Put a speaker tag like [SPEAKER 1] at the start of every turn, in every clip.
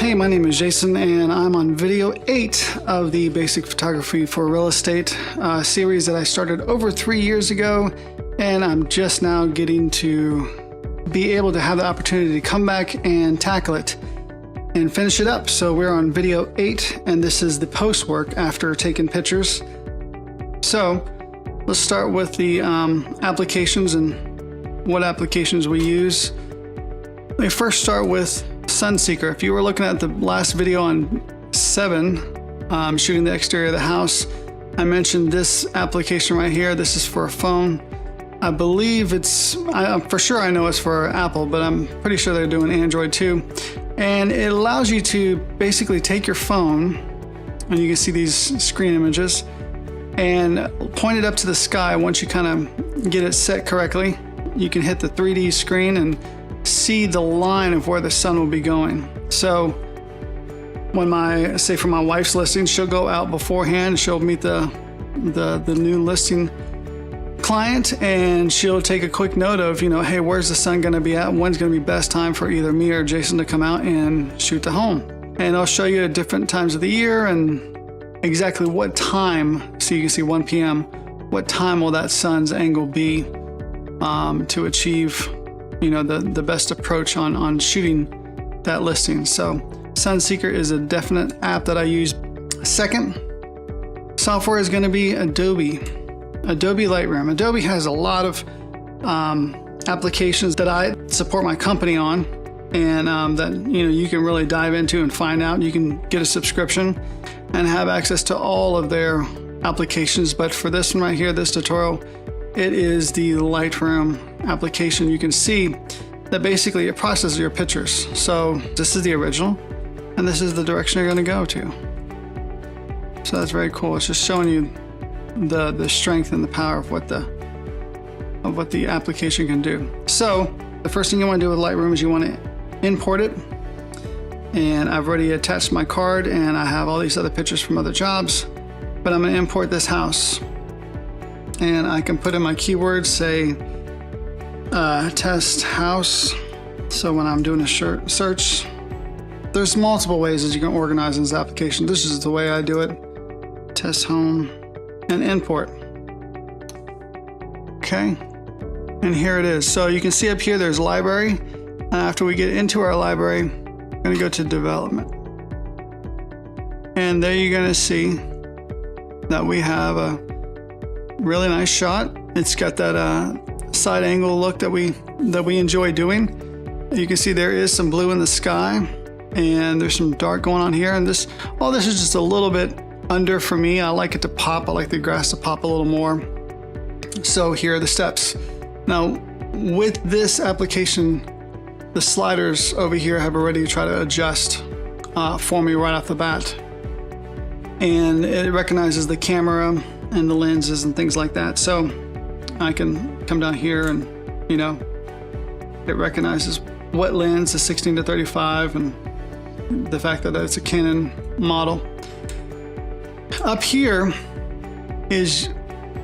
[SPEAKER 1] Hey, my name is Jason and I'm on video 8 of the Basic Photography for Real Estate series that I started over 3 years ago, and I'm just now getting to be able to have the opportunity to come back and tackle it and finish it up. So we're on video 8 and this is the post work after taking pictures. So let's start with the applications and what applications we use. Let me first start with Sunseeker. If you were looking at the last video on 7, shooting the exterior of the house, I mentioned this application right here. This is for a phone. I believe it's, for sure I know it's for Apple, but I'm pretty sure they're doing Android too. And it allows you to basically take your phone, and you can see these screen images, and point it up to the sky. Once you kind of get it set correctly, you can hit the 3D screen and see the line of where the sun will be going. So when say for my wife's listing, she'll go out beforehand, she'll meet the new listing client, and she'll take a quick note of, hey, where's the sun gonna be at? When's gonna be best time for either me or Jason to come out and shoot the home? And I'll show you at different times of the year and exactly what time, so you can see 1 p.m., what time will that sun's angle be to achieve the best approach on shooting that listing. So Sunseeker is a definite app that I use. Second software is going to be Adobe Lightroom. Adobe has a lot of applications that I support my company on, and that you can really dive into and find out. You can get a subscription and have access to all of their applications. But for this one right here, this tutorial, it is the Lightroom application. You can see that basically it processes your pictures. So this is the original, and this is the direction you're going to go to. So that's very cool. It's just showing you the strength and the power of what the application can do. So the first thing you want to do with Lightroom is you want to import it. And I've already attached my card, and I have all these other pictures from other jobs, but I'm going to import this house. And I can put in my keywords, say test house. So when I'm doing a search, there's multiple ways that you can organize this application. This is the way I do it. Test home and import. Okay, and here it is. So you can see up here there's library. After we get into our library, I'm going to go to development. And there you're going to see that we have a really nice shot. It's got that side angle look that we enjoy doing. You can see there is some blue in the sky, and there's some dark going on here. And this is just a little bit under for me. I like it to pop. I like the grass to pop a little more. So here are the steps. Now with this application, the sliders over here have already tried to adjust for me right off the bat, and it recognizes the camera and the lenses and things like that. So I can come down here and it recognizes what lens, the 16 to 35, and the fact that it's a Canon model. Up here is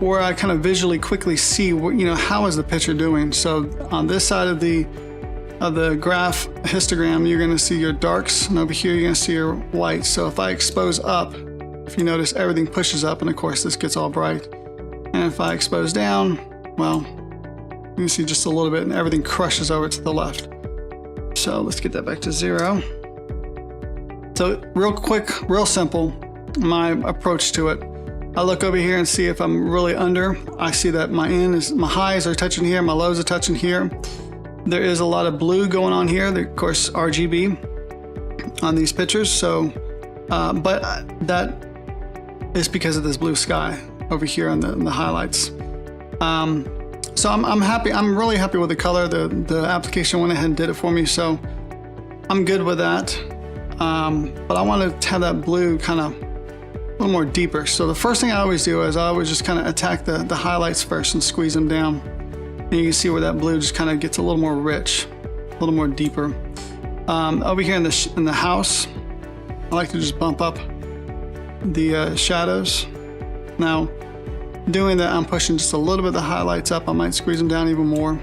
[SPEAKER 1] where I kind of visually quickly see how is the picture doing. So on this side of the graph histogram, you're going to see your darks, and over here you're going to see your whites. So if I expose up, if you notice, everything pushes up, and of course this gets all bright. And if I expose down, well, you can see just a little bit, and everything crushes over to the left. So let's get that back to 0. So real quick, real simple, my approach to it. I look over here and see if I'm really under. I see that my highs are touching here, my lows are touching here. There is a lot of blue going on here, of course RGB on these pictures. So, but that is because of this blue sky over here on the highlights. So I'm happy. I'm really happy with the color. The application went ahead and did it for me, so I'm good with that. But I want to have that blue kind of a little more deeper. So the first thing I always do is I always just kind of attack the highlights first and squeeze them down. And you can see where that blue just kind of gets a little more rich, a little more deeper. Over here in the house, I like to just bump up the shadows. Now, doing that, I'm pushing just a little bit of the highlights up. I might squeeze them down even more.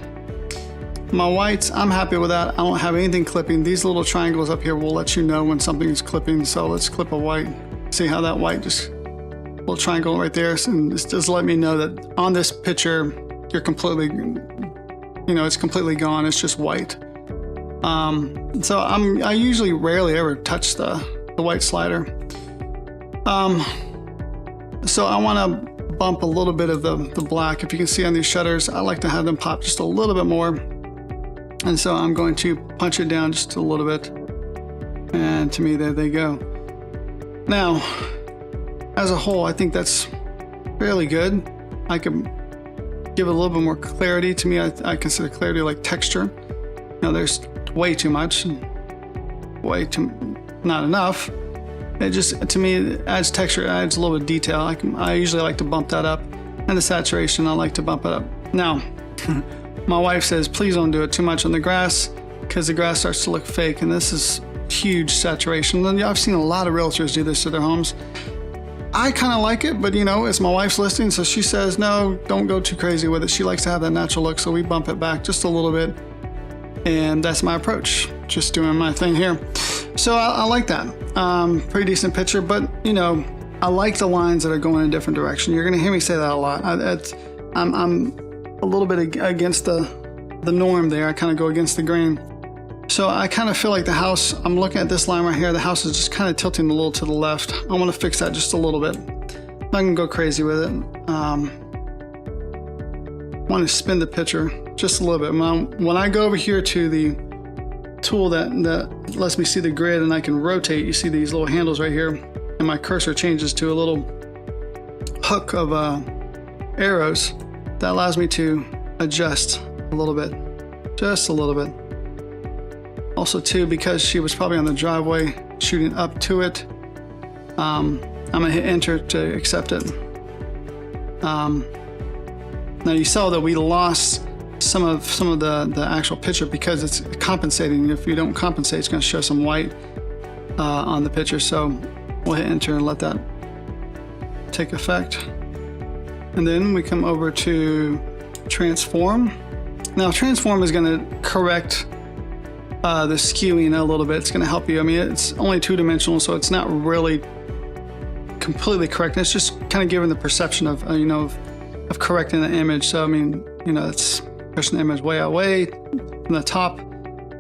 [SPEAKER 1] my whites, I'm happy with that. I don't have anything clipping. These little triangles up here will let you know when something is clipping. So let's clip a white. See how that white just, little triangle right there, and it's just let me know that on this picture, you're completely, you know, it's completely gone. It's just white. So I usually rarely ever touch the white slider. So I want to bump a little bit of the black. If you can see on these shutters, I like to have them pop just a little bit more. And so I'm going to punch it down just a little bit. And to me, there they go. Now, as a whole, I think that's fairly good. I could give it a little bit more clarity. To me, I consider clarity like texture. Now, there's way too much, way too not enough. It just, to me, it adds texture, it adds a little bit of detail. I usually like to bump that up. And the saturation, I like to bump it up. Now, my wife says, please don't do it too much on the grass because the grass starts to look fake. And this is huge saturation. And I've seen a lot of realtors do this to their homes. I kind of like it, but you know, it's my wife's listing. So she says, no, don't go too crazy with it. She likes to have that natural look. So we bump it back just a little bit. And that's my approach. Just doing my thing here. So I like that. Pretty decent picture, but you know, I like the lines that are going in a different direction. You're gonna hear me say that a lot. I'm a little bit against the norm there. I kind of go against the grain. So I kind of feel like the house, I'm looking at this line right here, the house is just kind of tilting a little to the left. I want to fix that just a little bit. I can go crazy with it. Want to spin the picture just a little bit. When I go over here to the tool that lets me see the grid and I can rotate, you see these little handles right here, and my cursor changes to a little hook of arrows that allows me to adjust a little bit, just a little bit. Also too, because she was probably on the driveway shooting up to it, I'm gonna hit enter to accept it. Now you saw that we lost some of the actual picture because it's compensating. If you don't compensate, it's going to show some white on the picture. So we'll hit enter and let that take effect. And then we come over to transform. Now transform is going to correct the skewing a little bit. It's going to help you. I mean, it's only two-dimensional, so it's not really completely correct. It's just kind of giving the perception of of correcting the image. So I mean, you know, it's pushing the image way away from the top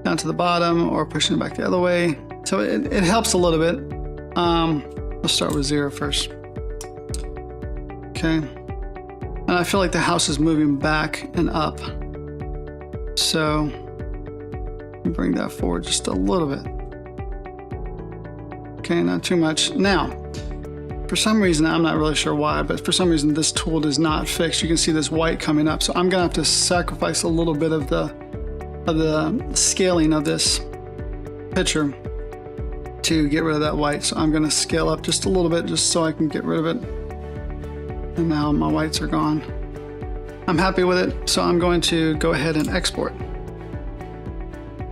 [SPEAKER 1] down to the bottom, or pushing it back the other way. So it helps a little bit. Let's start with 0 first. Okay. And I feel like the house is moving back and up. So bring that forward just a little bit. Okay, not too much. Now, for some reason, I'm not really sure why, but for some reason this tool does not fix. You can see this white coming up. So I'm gonna have to sacrifice a little bit of the scaling of this picture to get rid of that white. So I'm gonna scale up just a little bit just so I can get rid of it. And now my whites are gone. I'm happy with it, so I'm going to go ahead and export.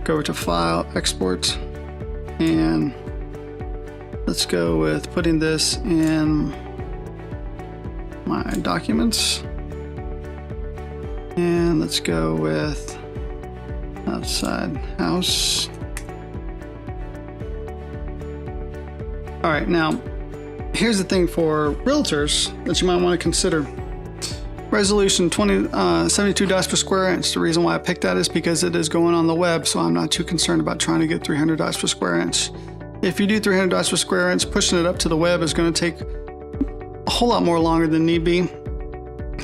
[SPEAKER 1] Go over to File, Export, and let's go with putting this in my documents. And let's go with outside house. All right, now here's the thing for realtors that you might want to consider. Resolution 72 dots per square inch. The reason why I picked that is because it is going on the web, so I'm not too concerned about trying to get 300 dots per square inch. If you do 300 dots per square inch, pushing it up to the web is going to take a whole lot more longer than need be.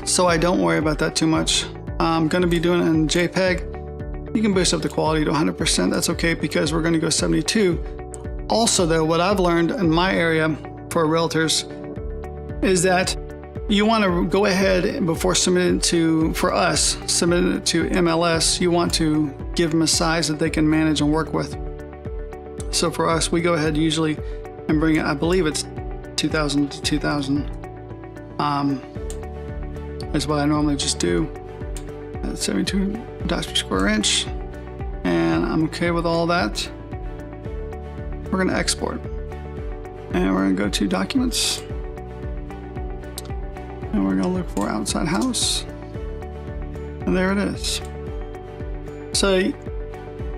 [SPEAKER 1] So I don't worry about that too much. I'm going to be doing it in JPEG. You can boost up the quality to 100%. That's okay because we're going to go 72. Also though, what I've learned in my area for realtors is that you want to go ahead before submitting it to, for us, submitting it to MLS, you want to give them a size that they can manage and work with. So for us, we go ahead usually and bring it, I believe it's 2000 to 2000. That's what I normally just do. 72 dots per square inch. And I'm okay with all that. We're gonna export. And we're gonna go to Documents. And we're gonna look for outside house. And there it is. So,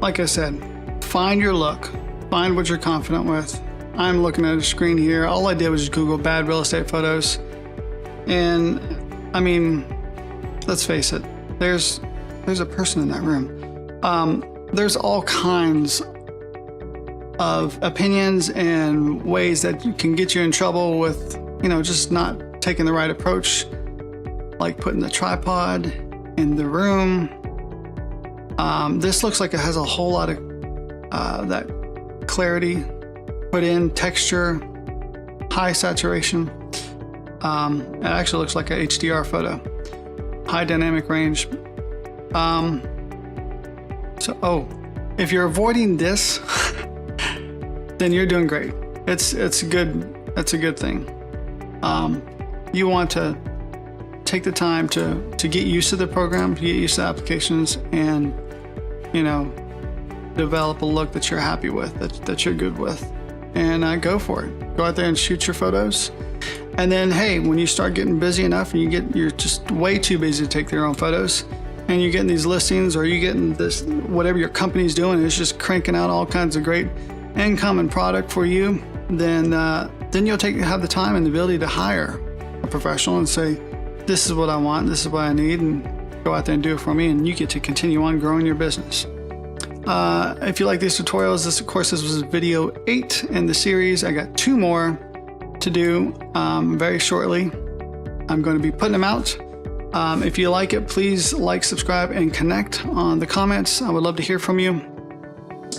[SPEAKER 1] like I said, find your look, find what you're confident with. I'm looking at a screen here. All I did was just Google bad real estate photos. And I mean, let's face it, there's a person in that room. There's all kinds of opinions and ways that can get you in trouble with, just not taking the right approach, like putting the tripod in the room. This looks like it has a whole lot of that clarity put in, texture, high saturation. It actually looks like a HDR photo, high dynamic range. If you're avoiding this, then you're doing great. It's good. That's a good thing. You want to take the time to get used to the program, to get used to the applications, and develop a look that you're happy with, that you're good with, and go for it. Go out there and shoot your photos. And then, hey, when you start getting busy enough and you're just way too busy to take your own photos, and you're getting these listings, or you're getting this, whatever your company's doing, it's just cranking out all kinds of great income and product for you, then you'll have the time and the ability to hire a professional and say, this is what I want, this is what I need, and go out there and do it for me, and you get to continue on growing your business. If you like these tutorials, this was video 8 in the series. I got 2 more to do very shortly. I'm going to be putting them out. If you like it, please like, subscribe, and connect on the comments. I would love to hear from you.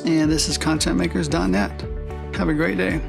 [SPEAKER 1] And this is ContentMakers.net. Have a great day.